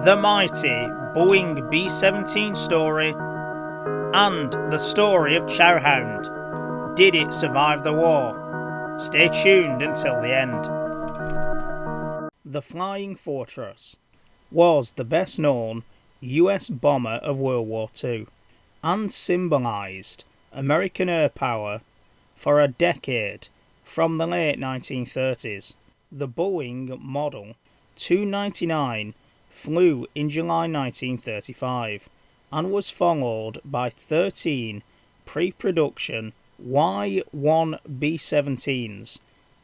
the mighty Boeing B-17 story, and the story of Chow Hound. Did it survive the war? Stay tuned until the end. The Flying Fortress was the best known US bomber of World War II and symbolised American air power for a decade from the late 1930s. The Boeing Model 299 flew in July 1935 and was followed by 13 pre-production Y-1 B-17s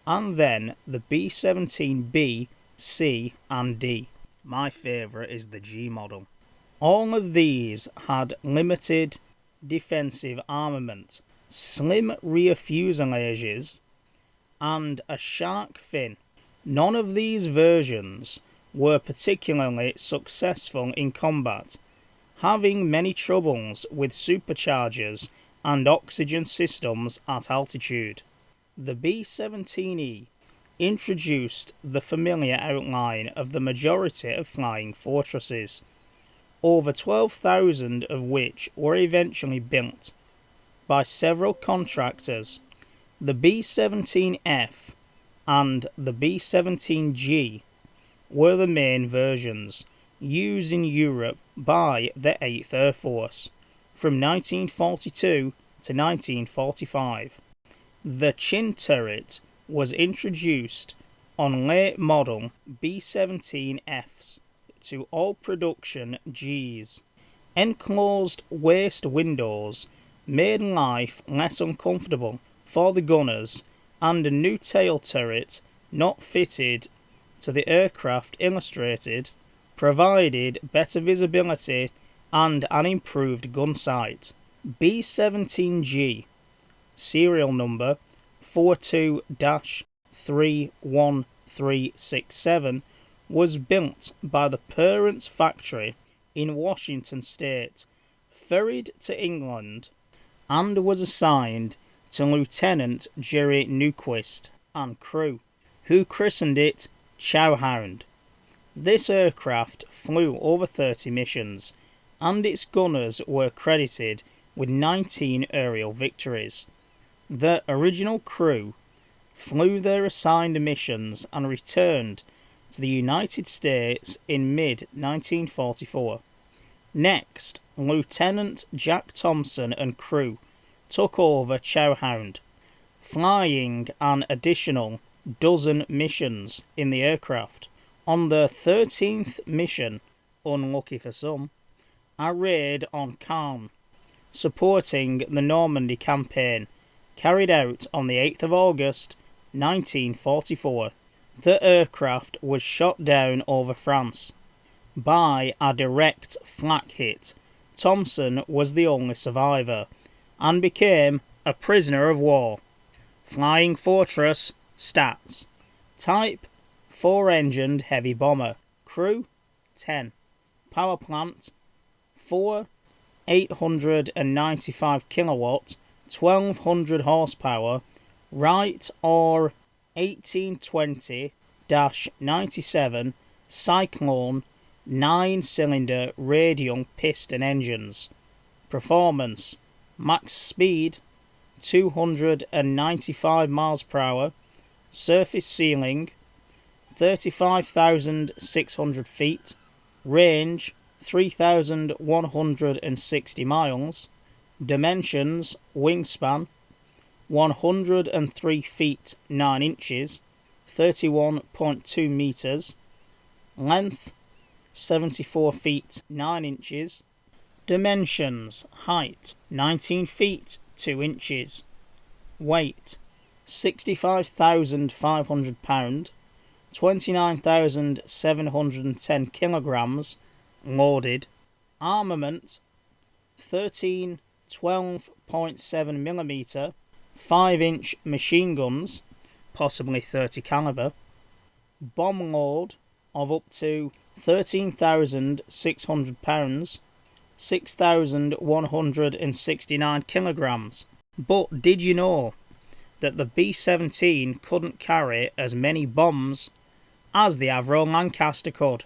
and then the B-17B, C and D. My favourite is the G model. All of these had limited defensive armament, slim rear fuselages and a shark fin. None of these versions were particularly successful in combat, having many troubles with superchargers and oxygen systems at altitude. The B-17E introduced the familiar outline of the majority of flying fortresses, over 12,000 of which were eventually built by several contractors. The B-17F and the B-17G were the main versions used in Europe by the 8th Air Force from 1942 to 1945. The chin turret was introduced on late model B-17Fs to all production Gs. Enclosed waist windows made life less uncomfortable for the gunners, and a new tail turret not fitted to the aircraft illustrated provided better visibility and an improved gun sight. B-17G, serial number 42-31367, was built by the parent factory in Washington State, ferried to England, and was assigned to Lieutenant Jerry Newquist and crew, who christened it Chow Hound. This aircraft flew over 30 missions, and its gunners were credited with 19 aerial victories. The original crew flew their assigned missions and returned to the United States in mid-1944. Next, Lieutenant Jack Thompson and crew took over Chow Hound, flying an additional dozen missions in the aircraft. On the 13th mission, unlucky for some, a raid on Caen, supporting the Normandy campaign, carried out on the 8th of August 1944. The aircraft was shot down over France by a direct flak hit. Thompson was the only survivor and became a prisoner of war. Flying Fortress stats: type 4-engined heavy bomber, crew 10, power plant 4 895 kilowatt 1200 horsepower, Wright or 1820-97 Cyclone 9-cylinder radial piston engines. Performance: max speed 295 miles per hour, surface ceiling 35,600 feet, range 3,160 miles, dimensions: wingspan 103 feet 9 inches, 31.2 meters, length 74 feet 9 inches, dimensions: height 19 feet 2 inches, weight 65,500 pound, 29,710 kilograms, loaded, armament 13 12.7mm 5-inch machine guns, possibly 30 caliber, bomb load of up to 13,600 pounds, 6,169 kilograms. But did you know that the B-17 couldn't carry as many bombs as the Avro Lancaster could?